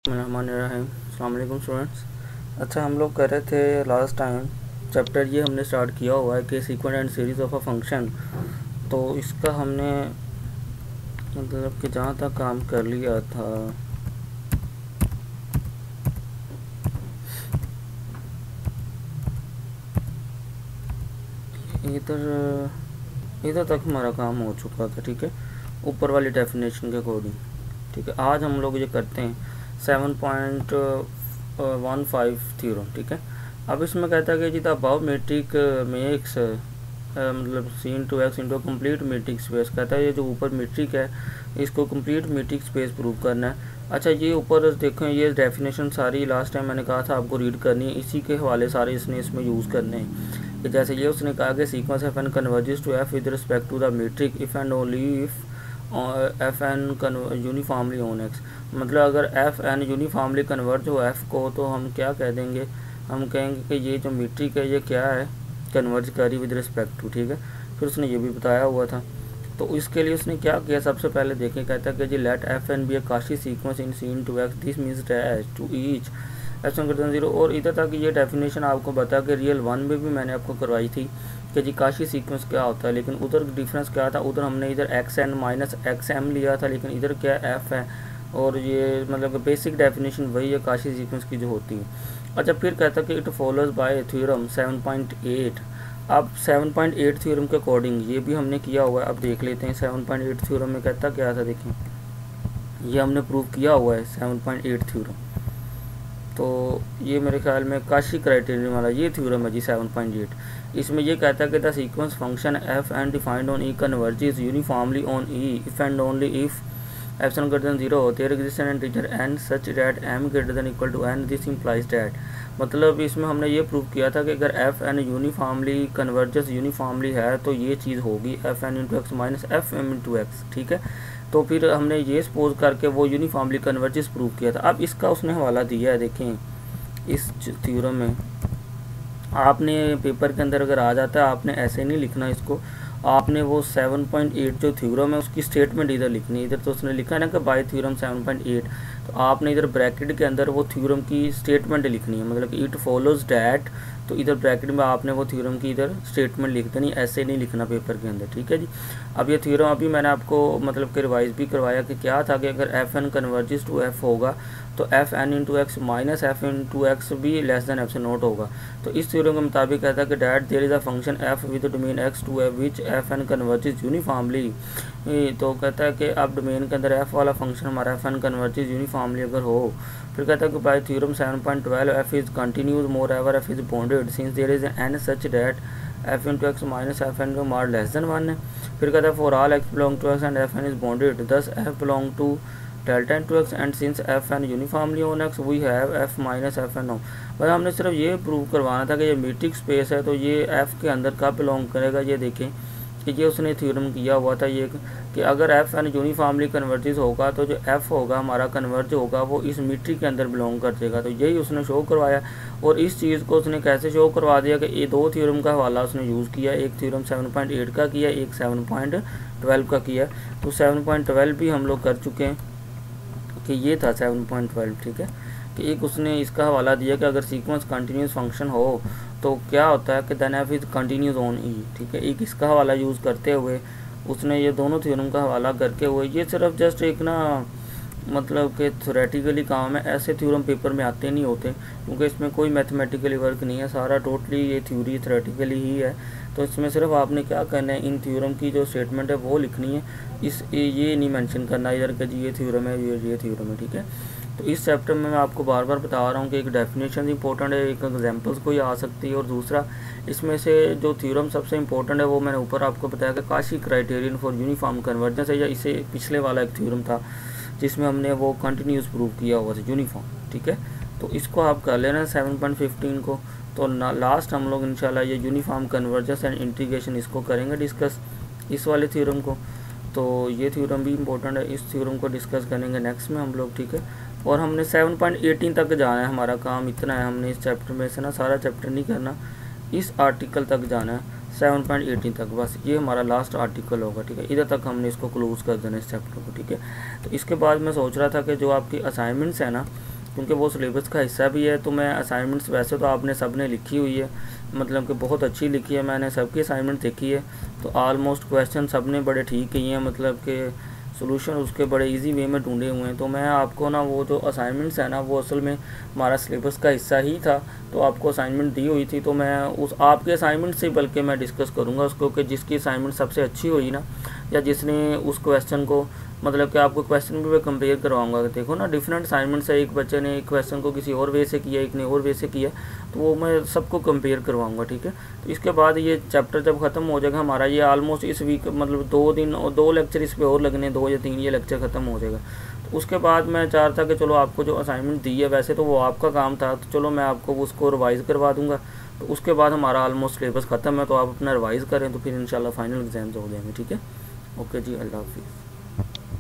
अस्सलाम वालेकुम स्टूडेंट्स। अच्छा, हम लोग कर रहे थे लास्ट टाइम चैप्टर, ये हमने स्टार्ट किया हुआ है कि sequence and series of a function. तो इसका हमने मतलब कि जहाँ तक काम कर लिया था, इधर इधर तक हमारा काम हो चुका था। ठीक है, ऊपर वाली डेफिनेशन के अकॉर्डिंग। ठीक है, आज हम लोग ये करते हैं 7.15 थ्योरम। ठीक है, अब इसमें कहता है कि जी द अबव मैट्रिक मेक्स मतलब C into X into complete metric space. कहता है ये जो ऊपर मैट्रिक है इसको कंप्लीट मैट्रिक स्पेस प्रूव करना है। अच्छा, ये ऊपर देखें, ये डेफिनेशन सारी लास्ट टाइम मैंने कहा था आपको रीड करनी है, इसी के हवाले सारे इसने इसमें यूज़ करने हैं। कि जैसे ये उसने कहा कि sequence F N converges to F with respect to the metric if and only if F N uniformly on X. मतलब अगर एफ एन यूनिफॉर्मली कन्वर्ज हो एफ को, तो हम क्या कह देंगे, हम कहेंगे कि ये जो मीट्रिक है ये क्या है, कन्वर्ज करी विद रिस्पेक्ट टू। ठीक है, फिर उसने ये भी बताया हुआ था। तो इसके लिए उसने क्या किया, सबसे पहले देखें, कहता है कि जी let f n be a Cauchy sequence in C in to X, this means dash to each f sun zero. और इधर तक ये डेफिनेशन आपको बता के रियल वन में भी मैंने आपको करवाई थी कि जी काशी सीक्वेंस क्या होता है, लेकिन उधर डिफरेंस क्या था, उधर हमने इधर X N minus X M लिया था, लेकिन इधर क्या एफ है। और ये मतलब बेसिक डेफिनेशन वही है काशी सीक्वेंस की जो होती है। अच्छा, फिर कहता है कि इट फॉलोज बाय थ्योरम 7.8। अब 7.8 थ्योरम के अकॉर्डिंग ये भी हमने किया हुआ है। अब देख लेते हैं 7.8 थ्योरम में कहता क्या था। देखें, ये हमने प्रूव किया हुआ है 7.8 थ्योरम। तो ये मेरे ख्याल में काशी क्राइटेरियन वाला ये थ्योरम है जी 7.8। इसमें ये कहता है कि the sequence function f and defined on E converges uniformly on E if and only if epsilon greater than 0 there exist n integer n such that m greater than equal to n। This implies that, मतलब इसमें हमने ये prove किया था कि अगर F N uniformly converges uniformly है तो ये चीज़ होगी f n into x minus f m into x. ठीक है, तो फिर हमने ये सपोज करके वो यूनिफॉर्मली कन्वर्जेस प्रूव किया था। अब इसका उसने हवाला दिया है, देखें इस थ्योरम में आपने पेपर के अंदर अगर आ जाता है, आपने ऐसे नहीं लिखना इसको, आपने वो 7.8 जो थ्योरम है उसकी स्टेटमेंट इधर लिखनी है। इधर तो उसने लिखा है ना कि बाय थ्योरम 7.8, तो आपने इधर ब्रैकेट के अंदर वो थ्योरम की स्टेटमेंट लिखनी है, मतलब कि इट फॉलोज डैट। तो इधर ब्रैकेट में आपने वो थ्योरम की इधर स्टेटमेंट लिख देनी, ऐसे नहीं लिखना पेपर के अंदर। ठीक है जी, अब ये थ्योरम अभी मैंने आपको मतलब कि रिवाइज भी करवाया कि क्या था कि अगर F N converges to f होगा तो f n into x minus f into x भी लेस देन एफ से नोट होगा। तो इस थ्योरम के मुताबिक कहता है कि that there is a function f with domain X to f which f N converges uniformly. तो कहता है कि अब डोमेन के अंदर एफ वाला फंक्शन हमारा एफ एन कन्वर्जेस यूनिफॉर्मली अगर हो, फिर कहता है कि by theorem 7.12 f is continuous more ever f is bounded since there is n such that f into x minus f n mod less than 1 है। फिर कहता है for all x belong to x and f n is bounded thus f belong to delta into x and since f N uniformly on x we have f minus f n o. भाई हमने सिर्फ ये prove करवाना था कि ये metric space है, तो ये एफ के अंदर कब बिलोंग करेगा। ये देखें कि ये उसने थ्योरम किया हुआ था ये कि अगर एफ एन यूनिफॉर्मली कन्वर्जेस होगा तो जो एफ होगा हमारा कन्वर्ज होगा वो इस मीट्रिक के अंदर बिलोंग कर देगा। तो यही उसने शो करवाया, और इस चीज़ को उसने कैसे शो करवा दिया कि ये दो थ्योरम का हवाला उसने यूज़ किया, एक थ्योरम 7.8 का किया, एक 7.12 का किया। तो 7.12 भी हम लोग कर चुके हैं कि ये था 7.12। ठीक है, कि एक उसने इसका हवाला दिया कि अगर सीक्वेंस कंटिन्यूस फंक्शन हो तो क्या होता है कि then f is continuous on E. ठीक है, एक इसका हवाला यूज़ करते हुए उसने ये दोनों थ्योरम का हवाला करके हुए, ये सिर्फ जस्ट एक ना मतलब कि थ्योरेटिकली काम है, ऐसे थ्योरम पेपर में आते नहीं होते क्योंकि इसमें कोई मैथमेटिकली वर्क नहीं है, सारा टोटली ये थ्योरी थ्योरेटिकली ही है। तो इसमें सिर्फ आपने क्या करना है, इन थ्योरम की जो स्टेटमेंट है वो लिखनी है, ये नहीं मेंशन करना इधर का जी ये थ्योरम है ये थ्योरम है। ठीक है, तो इस चैप्टर में मैं आपको बार बार बता रहा हूँ कि एक डेफिनेशन इंपॉर्टेंट है, एक एग्जांपल्स कोई आ सकती है, और दूसरा इसमें से जो थ्योरम सबसे इंपॉर्टेंट है वो मैंने ऊपर आपको बताया कि Kashi criterion for uniform convergence है, या इसे पिछले वाला एक थ्योरम था जिसमें हमने वो कंटिन्यूस प्रूव किया हुआ था यूनिफॉर्म। ठीक है, तो इसको आप कर लेना 7.15 को। तो लास्ट हम लोग इंशाल्लाह ये यूनिफॉर्म कन्वर्जेंस एंड इंटीग्रेशन इसको करेंगे डिस्कस, इस वाले थ्योरम को। तो ये थ्योरम भी इम्पोर्टेंट है, इस थ्योरम को डिस्कस करेंगे नेक्स्ट में हम लोग। ठीक है, और हमने 7.18 तक जाना है, हमारा काम इतना है, हमने इस चैप्टर में से ना सारा चैप्टर नहीं करना, इस आर्टिकल तक जाना है। 7.18 तक, बस ये हमारा लास्ट आर्टिकल होगा, ठीक है। इधर तक हमने इसको क्लोज कर देना इस चैप्टर को, ठीक है। तो इसके बाद मैं सोच रहा था कि जो आपकी असाइनमेंट्स है ना, क्योंकि वो सिलेबस का हिस्सा भी है, तो मैं असाइनमेंट्स वैसे तो आपने सब ने लिखी हुई है, मतलब कि बहुत अच्छी लिखी है, मैंने सबकी असाइनमेंट देखी है, तो ऑलमोस्ट क्वेश्चन सब ने बड़े ठीक किए हैं, मतलब कि सोल्यूशन उसके बड़े इजी वे में ढूंढे हुए हैं। तो मैं आपको ना वो जो असाइनमेंट्स है ना, वो असल में हमारा सिलेबस का हिस्सा ही था, तो आपको असाइनमेंट दी हुई थी, तो मैं उस आपके असाइनमेंट से बल्कि मैं डिस्कस करूँगा उसको, कि जिसकी असाइनमेंट सबसे अच्छी हुई ना, या जिसने उस क्वेश्चन को, मतलब कि आपको क्वेश्चन भी मैं कंपेयर करवाऊंगा। देखो ना, डिफरेंट असाइनमेंट्स है, एक बच्चे ने एक क्वेश्चन को किसी और वे से किया, एक ने और वे से किया, तो वो मैं सबको कंपेयर करवाऊंगा, ठीक है। तो इसके बाद ये चैप्टर जब ख़त्म हो जाएगा हमारा, ये ऑलमोस्ट इस वीक मतलब 2 दिन और 2 लेक्चर इस पर और लगने, 2 या 3 ये लेक्चर ख़त्म हो जाएगा। तो उसके बाद मैं चाह रहा था कि चलो आपको जो असाइनमेंट दी है, वैसे तो वो आपका काम था, तो चलो मैं आपको उसको रिवाइज़ करवा दूँगा। तो उसके बाद हमारा ऑलमोस्ट सिलेबस ख़त्म है, तो आप अपना रिवाइज़ करें, तो फिर इंशाल्लाह फाइनल एग्जाम्स हो जाएंगे, ठीक है। ओके जी, अल्लाह हाफिज़।